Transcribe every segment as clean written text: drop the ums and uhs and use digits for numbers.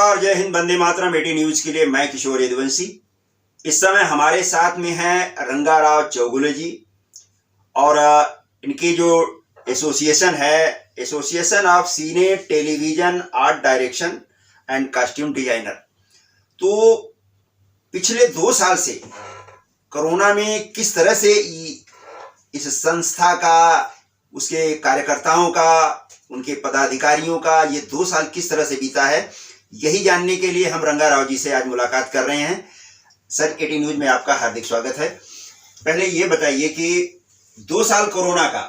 नमस्कार, जय हिंद, वंदे मातरम। 18 न्यूज के लिए मैं किशोर यदुवंशी। इस समय हमारे साथ में हैं रंगाराव चौगुले जी और इनकी जो एसोसिएशन है, एसोसिएशन ऑफ सीने television art direction and costume designer. तो पिछले 2 साल से कोरोना में किस तरह से इस संस्था का, उसके कार्यकर्ताओं का, उनके पदाधिकारियों का ये 2 साल किस तरह से बीता है, यही जानने के लिए हम रंगाराव जी से आज मुलाकात कर रहे हैं। सर, 18 न्यूज में आपका हार्दिक स्वागत है। पहले ये बताइए कि 2 साल कोरोना का,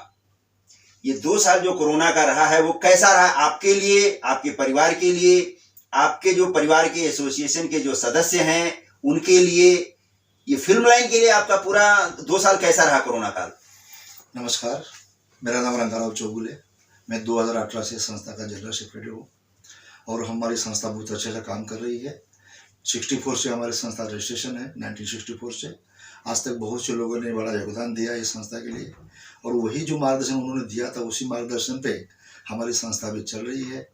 ये 2 साल जो कोरोना का रहा है वो कैसा रहा आपके लिए, आपके परिवार के लिए, आपके जो परिवार के एसोसिएशन के जो सदस्य हैं उनके लिए, ये फिल्म लाइन के लिए आपका पूरा 2 साल कैसा रहा कोरोना काल? नमस्कार, मेरा नाम रंगाराव चौगुले। मैं 2018 से संस्था का जनरल सेक्रेटरी हूँ और हमारी संस्था बहुत अच्छे से काम कर रही है। 64 से हमारी संस्था रजिस्ट्रेशन है, 1964 से। आज तक बहुत से लोगों ने बड़ा योगदान दिया इस संस्था के लिए और वही जो मार्गदर्शन उन्होंने दिया था उसी मार्गदर्शन पे हमारी संस्था भी चल रही है।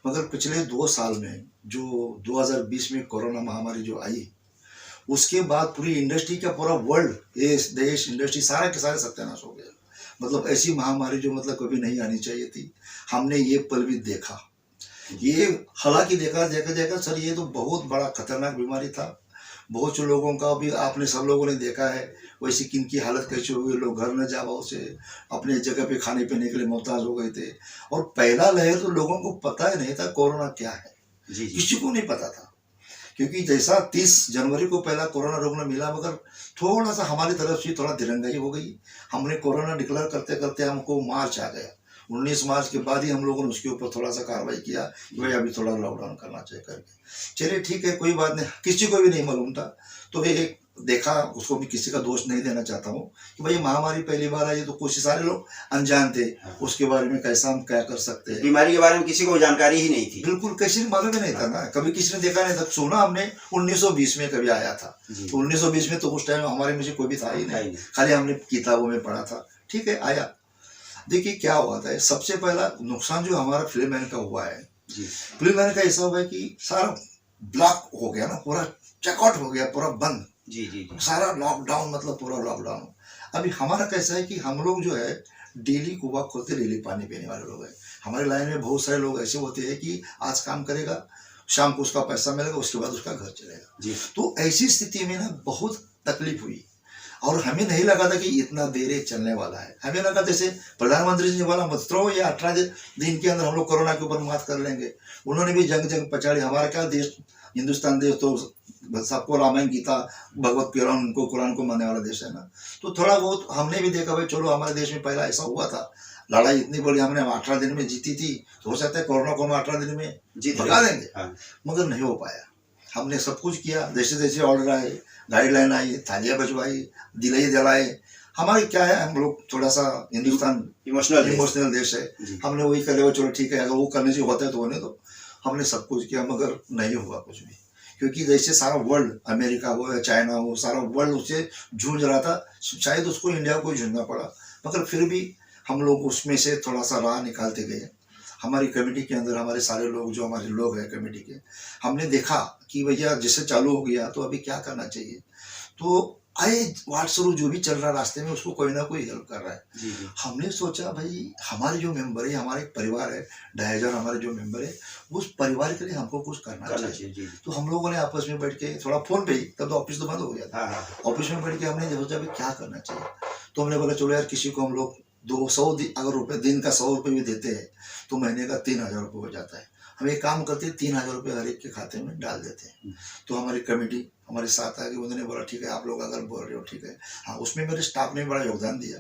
मगर पिछले 2 साल में जो 2020 में कोरोना महामारी जो आई, उसके बाद पूरी इंडस्ट्री का पूरा वर्ल्ड, देश इंडस्ट्री सारा के सारे सत्यानाश हो गया। मतलब ऐसी महामारी जो मतलब कभी नहीं आनी चाहिए थी, हमने ये पल भी देखा। ये हालांकि देखा सर, ये तो बहुत बड़ा खतरनाक बीमारी था। बहुत से लोगों का भी आपने सब लोगों ने देखा है वैसे किन की हालत कैसी हो गई। लोग घर न जा पाओ से अपने जगह पे खाने पीने के लिए मोहताज हो गए थे। और पहला लहर तो लोगों को पता ही नहीं था कोरोना क्या है, किसी को नहीं पता था। क्योंकि जैसा 30 जनवरी को पहला कोरोना रोकना मिला, मगर थोड़ा सा हमारी तरफ से थोड़ा दिरंगाई हो गई। हमने कोरोना डिक्लेयर करते करते हमको मार्च आ गया। 19 मार्च के बाद ही हम लोगों ने उसके ऊपर थोड़ा सा कार्रवाई किया कि भाई अभी थोड़ा लॉकडाउन करना चाहिए करके। चलिए ठीक है, कोई बात नहीं, किसी को भी नहीं मालूम था। तो एक देखा, उसको भी किसी का दोष नहीं देना चाहता हूँ कि भाई महामारी पहली बार आई तो कुछ सारे लोग अनजान थे उसके बारे में, कैसा हम क्या कर सकते हैं। बीमारी के बारे में किसी को जानकारी ही नहीं थी, बिल्कुल किसी ने मालूम ही नहीं था ना, कभी किसी ने देखा नहीं था। सुना हमने 1920 में कभी आया था, तो 1920 में तो उस टाइम हमारे में से कोई भी था ही नहीं, खाली हमने किताबों में पढ़ा था। ठीक है, आया। देखिए क्या हुआ था, सबसे पहला नुकसान जो हमारा फिल्म मैन का हुआ है, फिल्म मैन का ऐसा हुआ है कि सारा ब्लॉक हो गया ना, पूरा चेकआउट हो गया, पूरा बंद। सारा लॉकडाउन, मतलब पूरा लॉकडाउन। अभी हमारा कैसा है कि हम लोग जो है डेली कुआं खोलते, डेली पानी पीने वाले लोग हैं। हमारे लाइन में बहुत सारे लोग ऐसे होते हैं कि आज काम करेगा, शाम को उसका पैसा मिलेगा, उसके बाद उसका घर चलेगा। तो ऐसी स्थिति में ना बहुत तकलीफ हुई और हमें नहीं लगा था कि इतना देर चलने वाला है। हमें लगा जैसे प्रधानमंत्री जी ने बोला मत करो, ये 18 दिन के अंदर हम लोग कोरोना के ऊपर मात कर लेंगे। उन्होंने भी जंग पछाड़ी। हमारा क्या देश, हिंदुस्तान देश तो सबको रामायण गीता भगवत कुरान को मानने वाला देश है ना। तो थोड़ा बहुत हमने भी देखा भाई चलो, हमारे देश में पहला ऐसा हुआ था, लड़ाई इतनी बड़ी हमने 18 दिन में जीती थी, तो हो सकता है कोरोना को हम 18 दिन में भगा देंगे। मगर नहीं हो पाया। हमने सब कुछ किया, जैसे जैसे ऑर्डर आए, गाइडलाइन आई, थालियां बजवाई, दिलाए। हमारी क्या है, हम लोग थोड़ा सा हिंदुस्तान इमोशनल देश है, हमने वही कर लिया। चलो ठीक है, अगर वो करने से होता है तो होने दो। हमने सब कुछ किया मगर नहीं हुआ कुछ भी, क्योंकि जैसे सारा वर्ल्ड, अमेरिका हो या चाइना हो, सारा वर्ल्ड उससे जूझ रहा था। शायद उसको इंडिया को जूझना पड़ा, मगर फिर भी हम लोग उसमें से थोड़ा सा राह निकालते गए। हमारी कमेटी के अंदर हमारे सारे लोग, जो हमारे लोग हैं कमेटी के, हमने देखा कि भैया जैसे चालू हो गया तो अभी क्या करना चाहिए। तो आए व्हाट्सएप जो भी चल रहा रास्ते में, उसको कोई ना कोई हेल्प कर रहा है। हमने सोचा भाई हमारे जो मेंबर है, हमारे एक परिवार है, 2500 हमारे जो मेंबर है, उस परिवार के लिए हमको कुछ करना चाहिए। तो हम लोगों ने आपस में बैठ के, थोड़ा फोन पे ही, तब तो ऑफिस तो बंद हो गया था, ऑफिस में बैठ के हमने सोचा भाई क्या करना चाहिए। तो हमने बोला चलो यार, किसी को हम लोग 200 अगर रुपये, दिन का 100 रुपये भी देते हैं तो महीने का 3000 रुपये हो जाता है। हम एक काम करते हैं, 3000 रुपये हर एक के खाते में डाल देते हैं। तो हमारी कमेटी हमारे साथ आ गई, उन्होंने बोला ठीक है, आप लोग अगर बोल रहे हो ठीक है। हाँ, उसमें मेरे स्टाफ ने बड़ा योगदान दिया।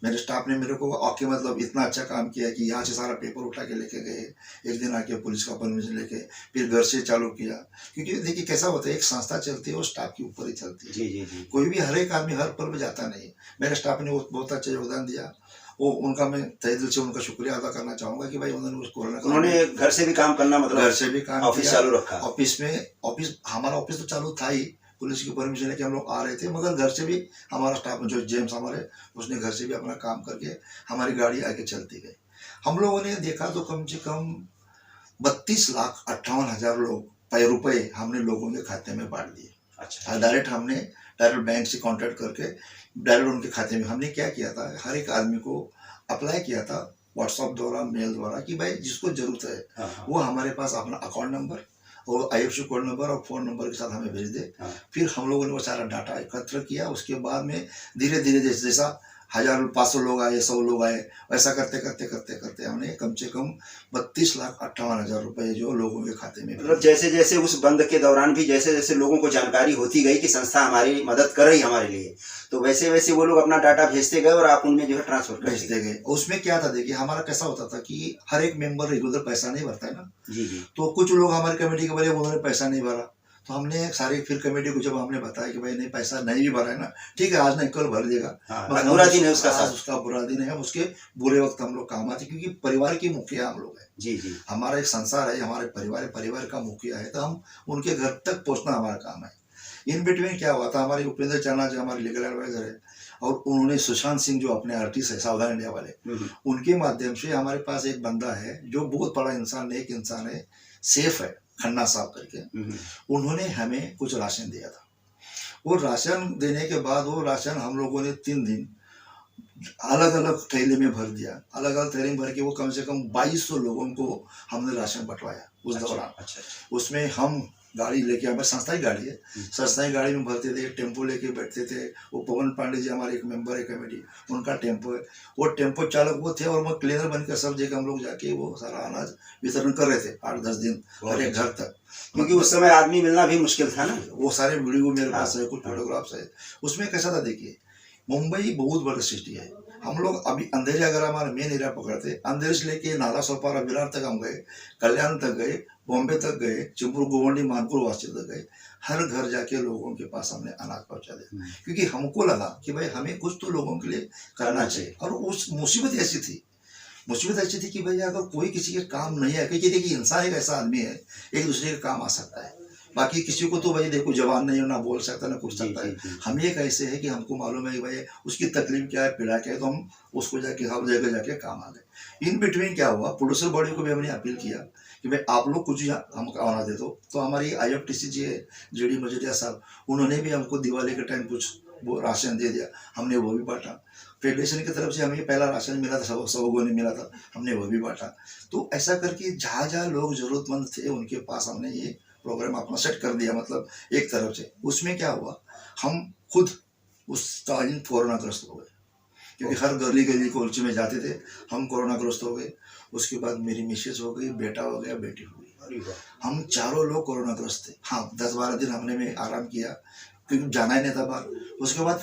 मेरे स्टाफ ने मेरे को आके मतलब इतना अच्छा काम किया कि यहाँ से सारा पेपर उठा के लेके गए, एक दिन आके पुलिस का परमिशन लेके फिर घर से चालू किया। क्योंकि देखिए कैसा होता है, एक संस्था चलती है वो स्टाफ के ऊपर ही चलती है। कोई भी हर एक आदमी हर पल में जाता नहीं। मेरे स्टाफ ने बहुत अच्छा योगदान दिया। वो उनका मैं तहे दिल से उनका शुक्रिया अदा करना चाहूँगा कि भाई उन्होंने उस कोरोना, उन्होंने घर से भी काम करना, मतलब घर से भी काम, ऑफिस चालू रखा। ऑफिस हमारा ऑफिस तो चालू था ही, पुलिस की परमिशन लेके हम लोग आ रहे थे, मगर घर से भी हमारा स्टाफ जो जेम्स हमारे, उसने घर से भी अपना काम करके हमारी गाड़ी आगे चलती गई। हम लोगों ने देखा तो कम से कम 32,58,000 लोग रुपए हमने लोगों के खाते में बांट दिए। अच्छा, डायरेक्ट बैंक से कांटेक्ट करके डायरेक्ट उनके खाते में हमने क्या किया था, हर एक आदमी को अप्लाई किया था व्हाट्सएप द्वारा, मेल द्वारा, कि भाई जिसको जरूरत है हाँ, हाँ, वो हमारे पास अपना अकाउंट नंबर और IFSC कोड नंबर और फ़ोन नंबर के साथ हमें भेज दे। हाँ, फिर हम लोगों ने वो सारा डाटा एकत्र किया। उसके बाद में धीरे धीरे जैसा 1500 लोग आए, 100 लोग आए, वैसा करते करते करते करते हमने कम से कम 32,58,000 रुपए जो लोगों के खाते में मतलब जैसे जैसे उस बंद के दौरान भी जैसे जैसे लोगों को जानकारी होती गई कि संस्था हमारी मदद कर रही हमारे लिए, तो वैसे वैसे वो लोग अपना डाटा भेजते गए और आप उनमें जो है ट्रांसफर भेजते गए। उसमें क्या था, देखिए हमारा कैसा होता था कि हर एक मेंबर रेगुलर पैसा नहीं भरता है ना। जी जी। तो कुछ लोग हमारी कमेटी के बोले उन्होंने पैसा नहीं भरा, तो हमने सारी फिर कमेटी को जब हमने बताया कि भाई नहीं पैसा नहीं भी भरा है ना, ठीक है आज नहीं कल भर देगा, बुरा दिन है उसका, आज उसका बुरा दिन है, उसके बुरे वक्त हम लोग काम आते, क्योंकि परिवार की मुखिया हम लोग हैं। जी जी। हमारा एक संसार है, हमारे परिवार का मुखिया है, तो हम उनके घर तक पहुंचना हमारा काम है। इन बिटवीन क्या हुआ था, हमारे उपेंद्र चाना जो हमारे लीगल एडवाइजर है, और उन्होंने सुशांत सिंह जो अपने आर्टिस्ट है सावधान इंडिया वाले, उनके माध्यम से हमारे पास एक बंदा है जो बहुत बड़ा इंसान, नेक इंसान है, सेफ है, खन्ना साहब करके, उन्होंने हमें कुछ राशन दिया था। वो राशन देने के बाद वो राशन हम लोगों ने 3 दिन अलग अलग थैले में भर दिया। अलग अलग थैले में भर के वो कम से कम 2200 लोगों को हमने राशन बंटवाया उस दौरान। अच्छा। उसमें हम गाड़ी लेके, हमारे संस्थाई गाड़ी है, संस्थाई गाड़ी में भरते थे, टेम्पो लेके बैठते थे। वो पवन पांडे जी हमारे एक मेंबर है कमेटी, उनका टेम्पो है, वो टेम्पो चालक वो थे, और वो क्लीनर बनकर सब जगह हम लोग जाके वो सारा अनाज वितरण कर रहे थे 8-10 दिन हर एक घर तक, क्योंकि उस समय आदमी मिलना भी मुश्किल था ना। वो सारे वीडियो मेरे पास है, कुछ फोटोग्राफ्स है। उसमें कैसा था, देखिए मुंबई बहुत बड़ा सिटी है। हम लोग अभी अंधेरे अगर हमारा मेन एरिया पकड़ते, अंधेरे से लेके नाला सोपारा विरार तक हम गए, कल्याण तक गए, बॉम्बे तक गए, चिंपुर गोवंडी मानपुर वासी तक गए, हर घर जाके लोगों के पास हमने अनाज पहुंचा दिया, क्योंकि हमको लगा कि भाई हमें कुछ तो लोगों के लिए करना चाहिए। और उस मुसीबत ऐसी थी कि भाई अगर कोई किसी के काम नहीं है, क्योंकि देखिए इंसान एक ऐसा आदमी है एक दूसरे के काम आ सकता है, बाकी किसी को तो भाई देखो जवान नहीं हो, ना बोल सकता ना कुछ सकता है। हम एक ऐसे है कि हमको मालूम है कि भाई उसकी तकलीफ क्या है, पीड़ा क्या है, तो हम उसको जाके हर जगह जाके काम आ गए। इन बिटवीन क्या हुआ, प्रोड्यूसर बॉडी को भी हमने अपील किया कि भाई आप लोग कुछ हमको आना दे दो। तो हमारी IFTC जी है JD मजेरिया साहब, उन्होंने भी हमको दिवाली के टाइम कुछ वो राशन दे दिया, हमने वो भी बांटा। फेडरेशन की तरफ से हमें पहला राशन मिला था, 100 गोने मिला था, हमने वो भी बांटा। तो ऐसा करके जहाँ जहाँ लोग जरूरतमंद थे उनके पास हमने ये प्रोग्राम अपना सेट कर दिया। मतलब एक तरफ से उसमें क्या हुआ, हम खुद उस टाइम कोरोनाग्रस्त हो गए, क्योंकि हर गली गली कोल्ची में जाते थे, हम कोरोनाग्रस्त हो गए। उसके बाद मेरी मिसेज हो गई, बेटा हो गया, बेटी हो गई, हम चारों लोग कोरोनाग्रस्त थे। हाँ 10-12 दिन हमने में आराम किया, क्योंकि जाना ही नहीं था बाहर। उसके बाद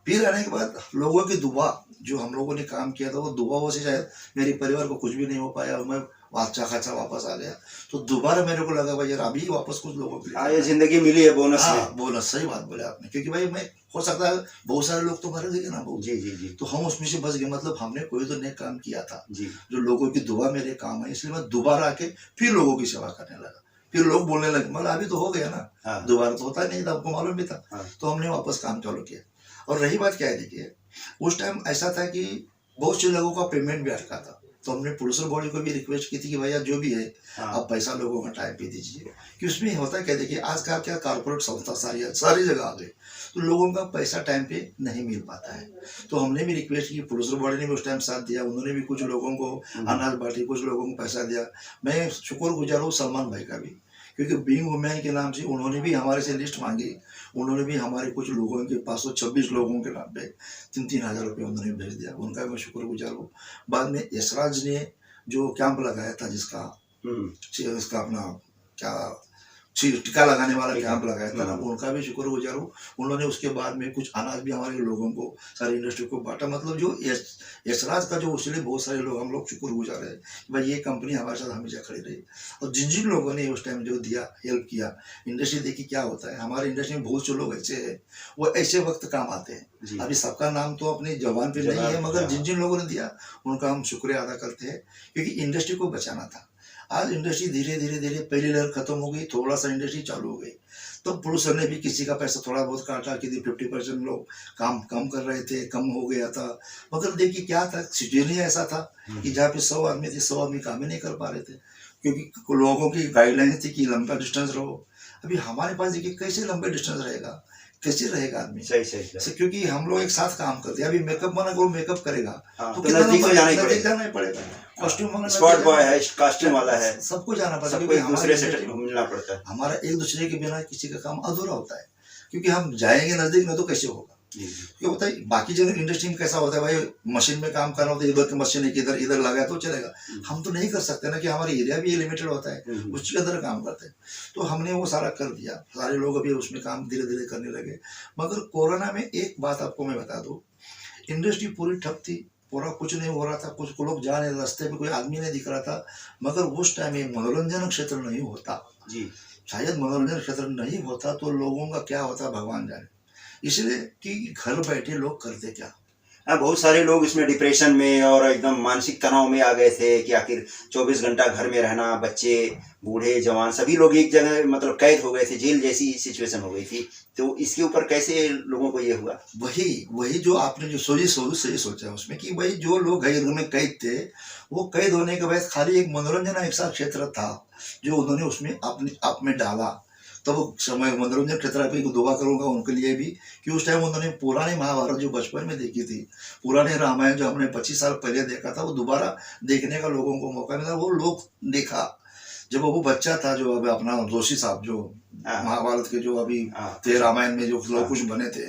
फिर आने के बाद लोगों की दुआ, जो हम लोगों ने काम किया था वो दुआओं से शायद मेरे परिवार को कुछ भी नहीं हो पाया और मैं अच्छा खासा वापस आ गया। तो दोबारा मेरे को लगा भाई यार अभी वापस कुछ लोगों के लिए जिंदगी मिली है बोनस में। हाँ बोनस, सही बात बोले आपने, क्योंकि भाई मैं हो सकता है बहुत सारे लोग तो मरे थे ना बहुत, जी। तो हम उसमें से बच गए। मतलब हमने कोई तो नया काम किया था जी, जो लोगों की दुआ मेरे काम है, इसलिए मैं दोबारा आके फिर लोगों की सेवा करने लगा। फिर लोग बोलने लगे मतलब अभी तो हो गया ना, दोबारा तो होता नहीं था, आपको मालूम भी था। तो हमने वापस काम चालू किया। और रही बात क्या है, देखिए उस टाइम ऐसा था कि बहुत से लोगों का पेमेंट भी अटका था, तो हमने प्रोड्यूसर बॉडी को भी रिक्वेस्ट की थी कि भैया जो भी है आप पैसा लोगों का टाइम पे दीजिए। कि उसमें होता क्या, देखिए आजकल क्या कॉर्पोरेट संस्था सारी जगह आ गई, तो लोगों का पैसा टाइम पे नहीं मिल पाता है। तो हमने भी रिक्वेस्ट की, प्रोड्यूसर बॉडी ने भी उस टाइम साथ दिया, उन्होंने भी कुछ लोगों को अनाज बांटी, कुछ लोगों को पैसा दिया। मैं शुक्रगुजार हूँ सलमान भाई का भी, क्योंकि बीइंग वुमेन के नाम से उन्होंने भी हमारे से लिस्ट मांगी, उन्होंने भी हमारे कुछ लोगों के 526 लोगों के नाम पे 3-3 हज़ार रुपये उन्होंने भेज दिया, उनका मैं शुक्रगुजार हूँ। बाद में यशराज ने जो कैंप लगाया था, जिसका अपना क्या टीका लगाने वाला कैंप लगाया था ना, उनका भी शुक्रगुजार हूँ। उन्होंने उसके बाद में कुछ अनाज भी हमारे लोगों को, सारी इंडस्ट्री को बांटा। मतलब जो यशराज का जो उसके लिए बहुत सारे लोग हम लोग शुक्रगुजार है भाई, ये कंपनी हमारे साथ हमेशा खड़ी रही। और जिन लोगों ने उस टाइम जो दिया, हेल्प किया, इंडस्ट्री देखिए क्या होता है, हमारे इंडस्ट्री में बहुत से लोग ऐसे हैं, वो ऐसे वक्त काम आते हैं। अभी सबका नाम तो अपने जवान पे नहीं है, मगर जिन लोगों ने दिया उनका हम शुक्रिया अदा करते हैं, क्योंकि इंडस्ट्री को बचाना था। आज इंडस्ट्री धीरे धीरे पहली लहर खत्म हो गई, थोड़ा सा इंडस्ट्री चालू हो गई, तो प्रोड्यूसर ने भी किसी का पैसा थोड़ा बहुत काटा, कि 50% लोग काम कम कर रहे थे, कम हो गया था। मगर देखिए क्या था, सिचुएशन ऐसा था कि जहाँ पे 100 आदमी थे, 100 आदमी काम ही नहीं कर पा रहे थे। क्योंकि लोगों की गाइडलाइन थी कि लंबा डिस्टेंस रहो। अभी हमारे पास देखिए कैसे लंबे डिस्टेंस रहेगा, कैसे रहेगा आदमी। सही। क्योंकि हम लोग एक साथ काम करते हैं। अभी मेकअप मना करो, मेकअप करेगा तो नजदीक तो जाना ही पड़ेगा। कॉस्ट्यूम मंगाना, स्पॉट बॉय है, कॉस्ट्यूम वाला है, सबको जाना पड़ता है, सबको एक दूसरे से मिलना पड़ता है। हमारा एक दूसरे के बिना किसी का काम अधूरा होता है, क्योंकि हम जाएंगे नजदीक में तो कैसे होगा। क्यों बताइए, बाकी जगह इंडस्ट्री में कैसा होता है, भाई मशीन में काम करना होता है, इधर की मशीन इधर इधर लगा तो चलेगा। हम तो नहीं कर सकते ना, कि हमारा एरिया भी लिमिटेड होता है, उसके अंदर काम करते हैं। तो हमने वो सारा कर दिया, सारे लोग अभी उसमें काम धीरे धीरे करने लगे। मगर कोरोना में एक बात आपको मैं बता दूं, इंडस्ट्री पूरी ठप थी, पूरा कुछ नहीं हो रहा था, कुछ लोग जा रहे, रास्ते में कोई आदमी नहीं दिख रहा था। मगर उस टाइम में मनोरंजन क्षेत्र नहीं होता जी, शायद मनोरंजन क्षेत्र नहीं होता तो लोगों का क्या होता भगवान जाने। इसलिए कि घर बैठे लोग करते क्या। बहुत सारे लोग इसमें डिप्रेशन में और एकदम मानसिक तनाव में आ गए थे कि आखिर 24 घंटा घर में रहना, बच्चे बूढ़े जवान सभी लोग एक जगह मतलब कैद हो गए थे, जेल जैसी सिचुएशन हो गई थी। तो इसके ऊपर कैसे लोगों को ये हुआ? वही जो आपने जो सही सोचा उसमें, कि भाई जो लोग घर में कैद थे, वो कैद होने के बाद खाली एक मनोरंजन ऐसा क्षेत्र था जो उन्होंने उसमें अपने आप में डाला। तब समय मनोरंजन क्षेत्र पे दुआ करूंगा उनके लिए भी, कि उस टाइम उन्होंने पुराने महाभारत जो बचपन में देखी थी, पुराने रामायण जो हमने 25 साल पहले देखा था, वो दोबारा देखने का लोगों को मौका मिला। वो लोग देखा जब वो बच्चा था, जो अब अपना जोशी साहब जो महाभारत के जो अभी थे रामायण में जो लोग कुछ बने थे,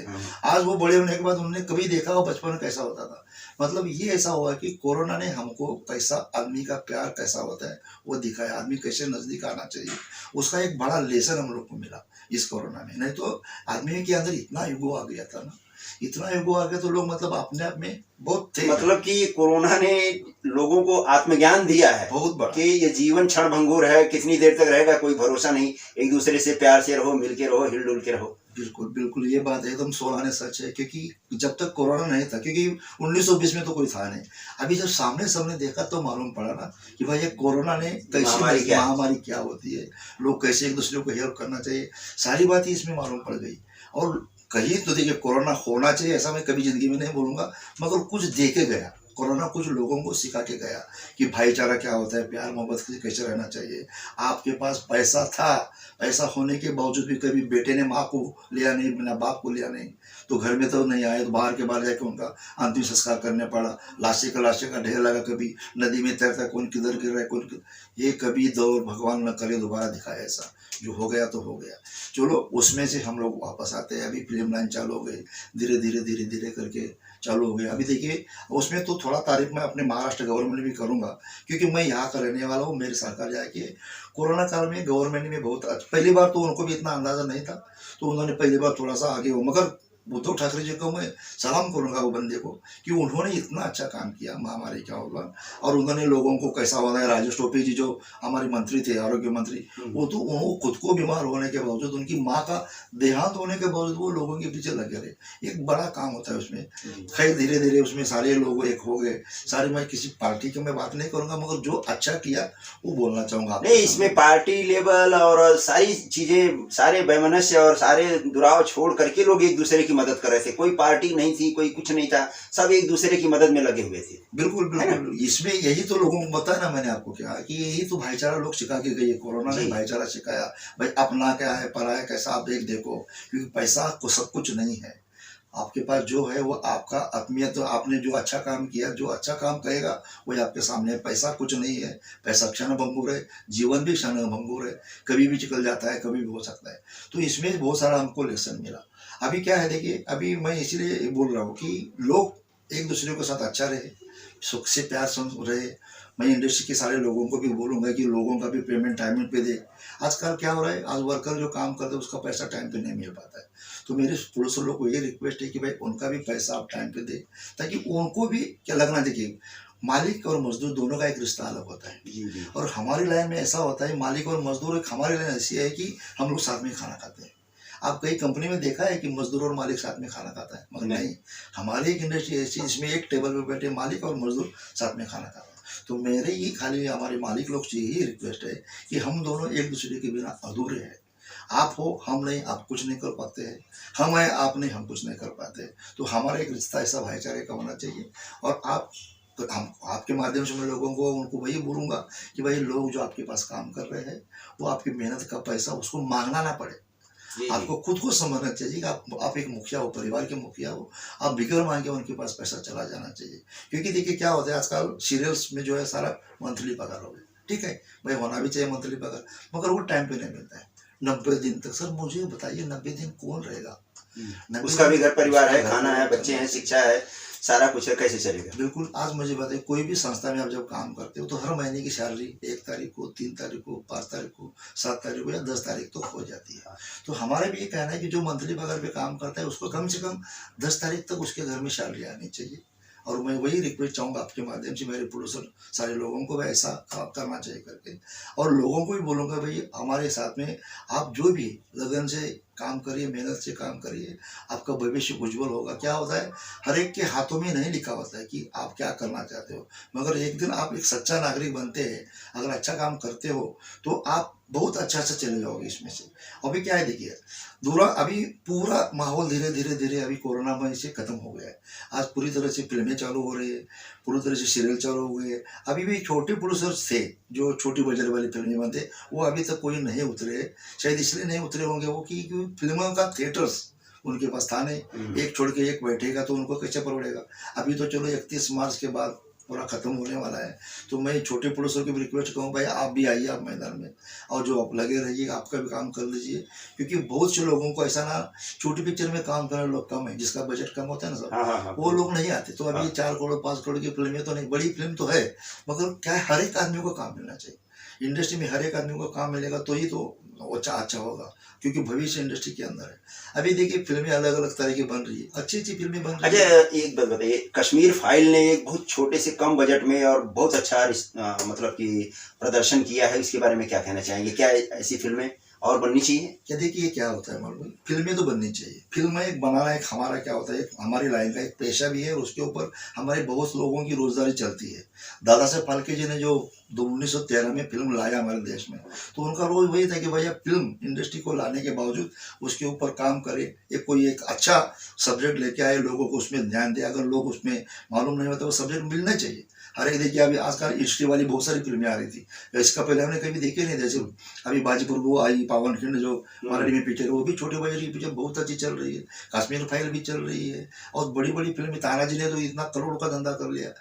आज वो बड़े होने के बाद उन्होंने कभी देखा हो बचपन कैसा होता था। मतलब ये ऐसा हुआ कि कोरोना ने हमको कैसा आदमी का प्यार कैसा होता है वो दिखाया, आदमी कैसे नजदीक आना चाहिए, उसका एक बड़ा लेसन हम लोग को मिला इस कोरोना में। नहीं तो आदमी के अंदर इतना ईगो आ गया था ना, इतना ईगो आ गया तो लोग मतलब अपने आप में बहुत थे। मतलब कि कोरोना ने लोगों को आत्मज्ञान दिया है बहुत बड़ा, कि ये जीवन क्षण भंगुर है, कितनी देर तक रहेगा कोई भरोसा नहीं, एक दूसरे से प्यार से रहो, मिलके रहो, हिलडुल के रहो। बिल्कुल ये बात एकदम सोलाने सच है। क्योंकि जब तक कोरोना नहीं था, क्योंकि 1920 में तो कोई था नहीं, अभी जब सामने देखा तो मालूम पड़ा ना कि भाई ये कोरोना ने कैसी महामारी क्या होती है, लोग कैसे एक दूसरे को हेल्प करना चाहिए, सारी बात ही इसमें मालूम पड़ गई। और कहीं तो देखिए कोरोना होना चाहिए ऐसा मैं कभी जिंदगी में नहीं बोलूंगा, मगर कुछ दे के गया कोरोना, कुछ लोगों को सिखा के गया कि भाईचारा क्या होता है, प्यार मोहब्बत से कैसे रहना चाहिए। आपके पास पैसा था, पैसा होने के बावजूद भी कभी बेटे ने माँ को लिया नहीं, बिना बाप को लिया नहीं, तो घर में तो नहीं आए, तो बाहर जाके उनका अंतिम संस्कार करने पड़ा। लाशे का ढेर लगा, कभी नदी में तैरता, कौन किधर गिर रहा है, कौन ये कभी दौर भगवान न करे दोबारा दिखाया। ऐसा जो हो गया तो हो गया, चलो उसमें से हम लोग वापस आते हैं। अभी फिल्म लाइन चालू हो गई, धीरे धीरे करके चालू हो गया। अभी देखिए उसमें तो थोड़ा तारीफ मैं अपने महाराष्ट्र गवर्नमेंट भी करूंगा, क्योंकि मैं यहाँ का रहने वाला हूँ। मेरी सरकार जाके कोरोना काल में गवर्नमेंट में बहुत पहली बार तो उनको भी इतना अंदाजा नहीं था, तो उन्होंने पहली बार थोड़ा सा आगे हो। मगर उद्धव ठाकरे जी को मैं सलाम करूंगा वो बंदे को, कि उन्होंने इतना अच्छा काम किया महामारी का होगा। और उन्होंने लोगों को कैसा होना है, राजेश टोपे जी जो हमारे मंत्री थे, आरोग्य मंत्री, वो तो वो खुद को बीमार होने के बावजूद, उनकी माँ का देहांत होने के बावजूद वो लोगों के पीछे लगे रहे। एक बड़ा काम होता है उसमें। खैर धीरे धीरे उसमें सारे लोग एक हो गए सारे। मैं किसी पार्टी की मैं बात नहीं करूंगा, मगर जो अच्छा किया वो बोलना चाहूंगा। नहीं, इसमें पार्टी लेवल और सारी चीजें, सारे वैमनस्य और सारे दुराव छोड़ करके लोग एक दूसरे की मदद कर रहे थे। कोई पार्टी नहीं थी, कोई कुछ नहीं था, सब एक दूसरे की मदद में लगे हुए थे। बिल्कुल इसमें यही तो लोगों को बताया ना मैंने आपको, क्या कि यही तो भाईचारा लोग सिखा के गए। कोरोना ने भाईचारा सिखाया, भाई अपना क्या है पराया कैसा आप देखो। क्योंकि पैसा को सब कुछ नहीं है, आपके पास जो है वो आपका आत्मीयत। तो आपने जो अच्छा काम किया, जो अच्छा काम करेगा वही आपके सामने। पैसा कुछ नहीं है, पैसा क्षण भंगुर है, जीवन भी क्षण भंगुर है, कभी भी निकल जाता है, कभी भी हो सकता है। तो इसमें बहुत सारा हमको लेसन मिला। अभी क्या है देखिए, अभी मैं इसीलिए बोल रहा हूँ कि लोग एक दूसरे के साथ अच्छा रहे, सुख से प्यार रहे। मैं इंडस्ट्री के सारे लोगों को भी बोलूँगा कि लोगों का भी पेमेंट टाइम पे दे। आजकल क्या हो रहा है, आज वर्कर जो काम करते हैं उसका पैसा टाइम पे नहीं मिल पाता है। तो मेरे पुलिस लोग को ये रिक्वेस्ट है कि भाई उनका भी पैसा आप टाइम पे दे, ताकि उनको भी क्या लगना। देखिए मालिक और मजदूर दोनों का एक रिश्ता अलग होता है। और हमारी लाइन में ऐसा होता है, मालिक और मजदूर एक हमारी लाइन ऐसी है कि हम लोग साथ में खाना खाते हैं। आप कई कंपनी में देखा है कि मजदूर और मालिक साथ में खाना खाता है, मगर नहीं, हमारी एक इंडस्ट्री ऐसी इसमें एक टेबल पे बैठे मालिक और मजदूर साथ में खाना खाता है। तो मेरे ही खाली हमारे मालिक लोग से यही रिक्वेस्ट है कि हम दोनों एक दूसरे के बिना अधूरे हैं। आप हो हम नहीं, आप कुछ नहीं कर पाते हैं, हम हैं आप नहीं, हम कुछ नहीं कर पाते। तो हमारा एक रिश्ता ऐसा भाईचारे का होना चाहिए। और आप तो हम आपके माध्यम से मैं लोगों को उनको वही बोलूँगा कि भाई लोग जो आपके पास काम कर रहे हैं वो आपकी मेहनत का पैसा उसको मांगना ना पड़े। जी, आपको खुद को समझना चाहिए कि आप एक मुखिया हो, परिवार के मुखिया हो, आप बिगर मांगे उनके पास पैसा चला जाना चाहिए। क्योंकि देखिए क्या होता है आजकल सीरियल्स में जो है सारा मंथली पगार हो गया, ठीक है भाई होना भी चाहिए मंथली पगार, मगर वो टाइम पे नहीं मिलता है 90 दिन तक। सर मुझे बताइए 90 दिन कौन रहेगा? उसका भी घर परिवार है, खाना है, बच्चे हैं, शिक्षा है, सारा कुछ है, कैसे चलेगा? बिल्कुल। आज मुझे बताइए कोई भी संस्था में आप जब काम करते हो तो हर महीने की सैलरी 1 तारीख को, 3 तारीख को, 5 तारीख को, 7 तारीख को या 10 तारीख तो हो जाती है। तो हमारा भी ये कहना है कि जो मंथली पगार पे काम करता है उसको कम से कम 10 तारीख तक उसके घर में सैलरी आनी चाहिए। और मैं वही रिक्वेस्ट चाहूँगा आपके माध्यम से मेरे प्रोड्यूसर सारे लोगों को ऐसा करना चाहिए करके, और लोगों को भी बोलूँगा भाई हमारे साथ में आप जो भी लगन से काम करिए, मेहनत से काम करिए, आपका भविष्य उज्जवल होगा। क्या होता है हर एक के हाथों में नहीं लिखा होता है कि आप क्या करना चाहते हो, मगर एक दिन आप एक सच्चा नागरिक बनते हैं, अगर अच्छा काम करते हो तो आप बहुत अच्छा चले जाओगे इसमें से। अभी क्या है देखिए अभी पूरा माहौल धीरे धीरे धीरे अभी कोरोना में से खत्म हो गया है। आज पूरी तरह से फिल्में चालू हो रही है, पूरी तरह से सीरियल चालू हो गए हैं। अभी भी छोटे प्रोड्यूसर्स थे जो छोटी बजट वाली फिल्में बनते, वो अभी तक कोई नहीं उतरे। शायद इसलिए नहीं उतरे होंगे वो कि फिल्मों का थिएटर्स उनके पास था नहीं। एक छोड़ के एक बैठेगा तो उनको कैसे पकड़ेगा। अभी तो चलो 31 मार्च के बाद पूरा खत्म होने वाला है, तो मैं छोटे प्रोड्यूसर की भी रिक्वेस्ट कहूँ भाई आप भी आइए आप मैदान में, और जो आप लगे रहिए आपका भी काम कर लीजिए। क्योंकि बहुत से लोगों को ऐसा ना छोटी पिक्चर में काम करने लोग कम है, जिसका बजट कम होता है ना सब, वो लोग नहीं आते। तो अभी 4 करोड़ 5 करोड़ की फिल्में तो नहीं, बड़ी फिल्म तो है, मगर क्या है हर एक आदमी को काम मिलना चाहिए। इंडस्ट्री में हर एक आदमी को काम मिलेगा तो ही तो अच्छा होगा, क्योंकि भविष्य इंडस्ट्री के अंदर है। अभी देखिए फिल्में अलग अलग तरह की बन रही है, अच्छी अच्छी फिल्में बन रही है। अच्छा एक बात बताइए, कश्मीर फाइल ने एक बहुत छोटे से कम बजट में और बहुत अच्छा मतलब कि प्रदर्शन किया है, इसके बारे में क्या कहना चाहेंगे? क्या ऐसी फिल्में और बननी चाहिए? क्या देखिए क्या होता है मालूम, फिल्में तो बननी चाहिए। फिल्में एक बनाना एक हमारा क्या होता है, हमारी लाइन का एक पेशा भी है, और उसके ऊपर हमारे बहुत लोगों की रोजगारी चलती है। दादा साहब फाल्के जी ने जो 1913 में फिल्म लाया हमारे देश में, तो उनका रोज वही था कि भैया फिल्म इंडस्ट्री को लाने के बावजूद उसके ऊपर काम करे, एक अच्छा सब्जेक्ट लेके आए, लोगों को उसमें ध्यान दे। अगर लोग उसमें मालूम नहीं होता वो सब्जेक्ट मिलना चाहिए। हर एक देखिए अभी आजकल हिस्ट्री वाली बहुत सारी फिल्में आ रही थी, इसका पहले हमने कभी देखे नहीं। जैसे अभी बाजीपुर वो आई, पावन खिंड जो मराठी में पिक्चर, वो भी छोटे बजट की पिक्चर बहुत अच्छी चल रही है। कश्मीर फाइल भी चल रही है, और बड़ी बड़ी फिल्में, तानाजी ने तो इतना करोड़ का धंधा कर लिया।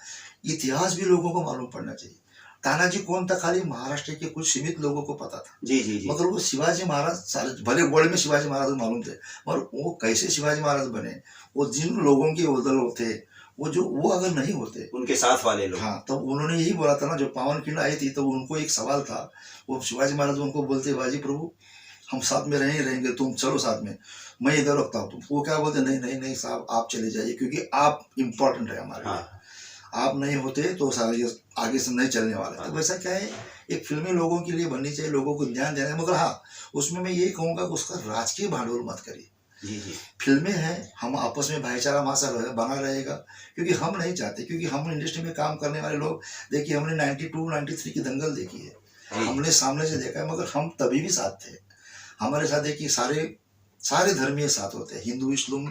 इतिहास भी लोगों को मालूम पड़ना चाहिए। तानाजी कौन था खाली महाराष्ट्र के कुछ सीमित लोगों को पता था, जी जी जी। मगर वो शिवाजी महाराज सारे भले बड़े में शिवाजी महाराज मालूम थे, मगर वो कैसे शिवाजी महाराज बने, वो जिन लोगों के उधर थे वो अगर नहीं होते, उनके साथ वाले लोग, हाँ, तो उन्होंने यही बोला था ना, जो पावन खिंड आई थी तो उनको एक सवाल था, वो शिवाजी महाराज उनको बोलते बाजी प्रभु हम साथ में रहेंगे, तुम चलो साथ में, मैं इधर रखता हूँ। वो क्या बोलते, नहीं नहीं नहीं साहब आप चले जाइए, क्योंकि आप इम्पोर्टेंट है हमारे लिए, आप नहीं होते तो आगे से नहीं चलने वाला। तो वैसा क्या है, एक फिल्में लोगों के लिए बननी चाहिए, लोगों को ध्यान देना है, मगर हाँ उसमें मैं ये कहूँगा कि उसका राजकीय भांडोल मत करिए। जी जी। फिल्में हैं, हम आपस में भाईचारा हमारा बना रहेगा, क्योंकि हम नहीं चाहते, क्योंकि हम इंडस्ट्री में काम करने वाले लोग, देखिए हमने 92-93 की दंगल देखी है, हमने सामने से देखा है, मगर हम तभी भी साथ थे। हमारे साथ देखिए सारे धर्मीय साथ होते हैं, हिंदू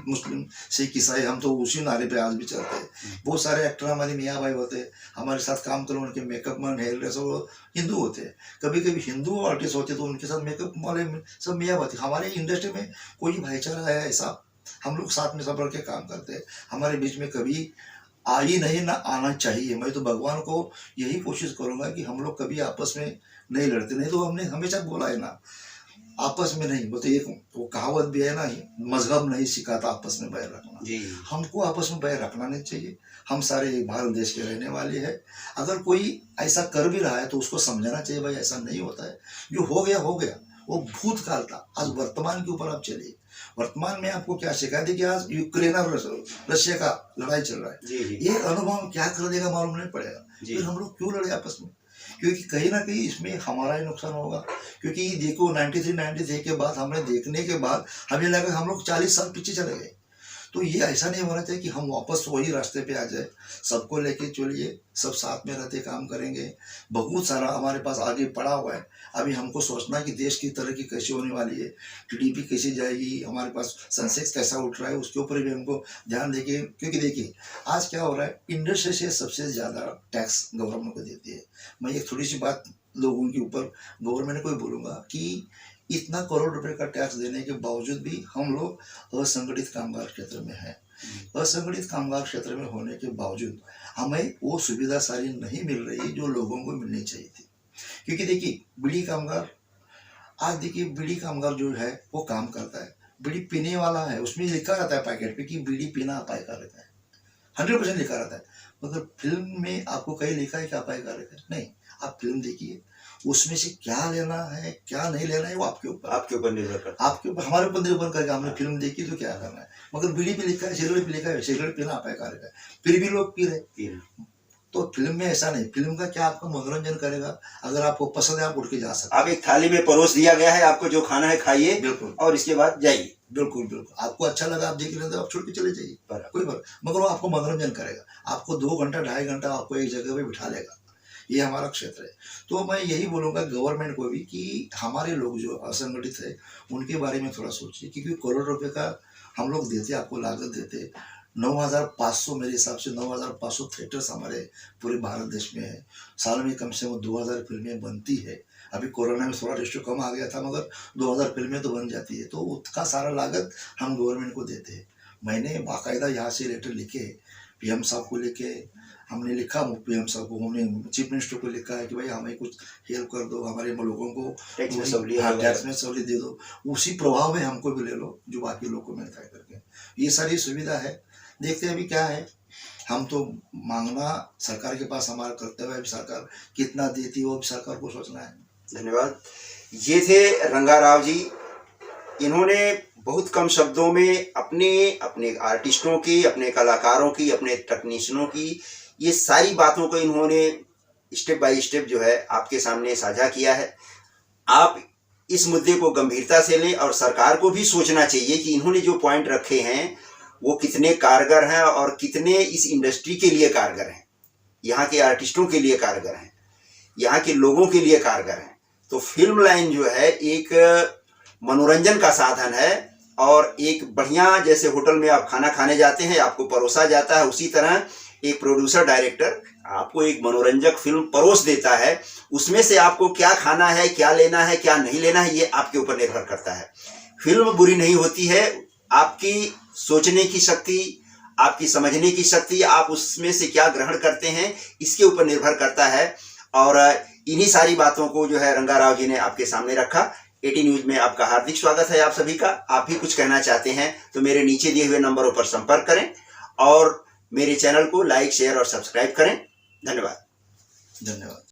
मुस्लिम सिख ईसाई, हम तो उसी नारे पे आज भी चलते हैं। बहुत सारे एक्टर हमारे मियाँ भाई होते हैं, हमारे साथ काम करो, उनके मेकअप मैन हेयर ड्रेसर वो हिंदू होते हैं। कभी कभी हिंदू आर्टिस्ट होते तो उनके साथ मेकअप वाले सब मियाँ भाई। हमारे इंडस्ट्री में कोई भाईचारा है ऐसा, हम लोग साथ में सब के काम करते हैं, हमारे बीच में कभी आई नहीं ना आना चाहिए। मैं तो भगवान को यही कोशिश करूँगा कि हम लोग कभी आपस में नहीं लड़ते, नहीं तो हमने हमेशा बोला है ना आपस में नहीं बोलते। एक वो कहावत भी है ना, मजहब नहीं सिखाता आपस में बैर रखना, हमको आपस में बैर रखना नहीं चाहिए। हम सारे भारत देश के रहने वाले हैं, अगर कोई ऐसा कर भी रहा है तो उसको समझाना चाहिए भाई ऐसा नहीं होता है, जो हो गया वो भूतकाल था। आज वर्तमान के ऊपर आप चलिए, वर्तमान में आपको क्या सिखा दी कि आज यूक्रेन और रशिया का लड़ाई चल रहा है, ये अनुभव क्या कर देगा मालूम नहीं पड़ेगा, फिर हम लोग क्यों लड़े आपस में, क्योंकि कहीं ना कहीं इसमें हमारा ही नुकसान होगा। क्योंकि देखो 93-93 के बाद हमने देखने के बाद हमें लगा हम लोग 40 साल पीछे चले गए। तो ये ऐसा नहीं होना चाहिए कि हम वापस वही रास्ते पे आ जाए। सबको लेके चलिए, सब साथ में रहते काम करेंगे। बहुत सारा हमारे पास आगे पड़ा हुआ है। अभी हमको सोचना कि देश की तरक्की कैसे होने वाली है, जीडीपी कैसे जाएगी, हमारे पास सेंसेक्स कैसा उठ रहा है, उसके ऊपर भी हमको ध्यान देके। क्योंकि देखिए आज क्या हो रहा है, इंडस्ट्री से सबसे ज़्यादा टैक्स गवर्नमेंट को देती है। मैं एक थोड़ी सी बात लोगों के ऊपर गवर्नमेंट को ही बोलूँगा कि इतना करोड़ रुपए का टैक्स देने के बावजूद भी हम लोग असंगठित कामगार क्षेत्र में हैं। असंगठित कामगार क्षेत्र में होने के बावजूद हमें वो सुविधा सारी नहीं मिल रही जो लोगों को मिलनी चाहिए थी। क्योंकि देखिए बीड़ी कामगार, आज देखिए बीड़ी कामगार जो है वो काम करता है, बीड़ी पीने वाला है, उसमें लिखा रहता है पैकेट पे कि बीड़ी पीना अपायकारक है, 100% लिखा रहता है। मगर फिल्म में आपको कहीं लिखा है कि अपायकारक है? नहीं। आप फिल्म देखिए, उसमें से क्या लेना है क्या नहीं लेना है वो आपके ऊपर निर्भर करता है। आपके ऊपर हमारे ऊपर निर्भर करेगा। हमने फिल्म देखी तो क्या करना है। मगर बीड़ी पे लिखा है, सिगरेट पे लिखा है सिगरेट पीना अपायकारक है, फिर भी लोग पी रहे। तो फिल्म में ऐसा नहीं, फिल्म का क्या आपका मनोरंजन करेगा। अगर आपको पसंद है आप उठ के जा सकते हैं। आप एक थाली में परोस दिया गया है, आपको जो खाना है खाइए, बिल्कुल, और इसके बाद जाइए। बिल्कुल बिल्कुल, आपको अच्छा लगा आप देख लेते हो, आप छोड़ के चले जाइए, कोई बात। मगर वो आपको मनोरंजन करेगा, आपको 2 घंटा 2.5 घंटा आपको एक जगह पे बिठा लेगा। ये हमारा क्षेत्र है। तो मैं यही बोलूँगा गवर्नमेंट को भी कि हमारे लोग जो असंगठित है उनके बारे में थोड़ा सोचिए। क्योंकि करोड़ रुपए का हम लोग देते, आपको लागत देते। 9,500 मेरे हिसाब से 9,500 थिएटर्स हमारे पूरे भारत देश में है। साल में कम से कम 2,000 फिल्में बनती है। अभी कोरोना में थोड़ा रेशियो कम आ गया था, मगर 2,000 फिल्में तो बन जाती है। तो उसका सारा लागत हम गवर्नमेंट को देते हैं। मैंने बाकायदा यहाँ से लेटर लिखे, पीएम साहब को लिखे, हमने लिखा पीएम साहब को, हमने चीफ मिनिस्टर को लिखा है कि भाई हमें कुछ हेल्प कर दो, हमारे लोगों को टैक्स में सहूलियत दे दो, उसी प्रभाव में हमको भी ले लो जो बाकी लोग को मिलता है करके। ये सारी सुविधा है। देखते हैं अभी क्या है। हम तो मांगना सरकार के पास हमारा कर्तव्य है, सरकार कितना देती है वो सरकार को सोचना है। धन्यवाद। ये थे रंगा राव जी। इन्होंने बहुत कम शब्दों में अपने आर्टिस्टों की, अपने कलाकारों की, अपने टेक्नीशियनों की ये सारी बातों को इन्होंने स्टेप बाय स्टेप जो है आपके सामने साझा किया है। आप इस मुद्दे को गंभीरता से लें और सरकार को भी सोचना चाहिए कि इन्होंने जो पॉइंट रखे हैं वो कितने कारगर हैं और कितने इस इंडस्ट्री के लिए कारगर हैं, यहाँ के आर्टिस्टों के लिए कारगर हैं, यहाँ के लोगों के लिए कारगर हैं। तो फिल्म लाइन जो है एक मनोरंजन का साधन है और एक बढ़िया, जैसे होटल में आप खाना खाने जाते हैं आपको परोसा जाता है, उसी तरह एक प्रोड्यूसर डायरेक्टर आपको एक मनोरंजक फिल्म परोस देता है। उसमें से आपको क्या खाना है, क्या लेना है, क्या नहीं लेना है, ये आपके ऊपर निर्भर करता है। फिल्म बुरी नहीं होती है, आपकी सोचने की शक्ति, आपकी समझने की शक्ति, आप उसमें से क्या ग्रहण करते हैं इसके ऊपर निर्भर करता है। और इन्हीं सारी बातों को जो है रंगा राव जी ने आपके सामने रखा। 80 न्यूज में आपका हार्दिक स्वागत है आप सभी का। आप भी कुछ कहना चाहते हैं तो मेरे नीचे दिए हुए नंबरों पर संपर्क करें और मेरे चैनल को लाइक, शेयर और सब्सक्राइब करें। धन्यवाद।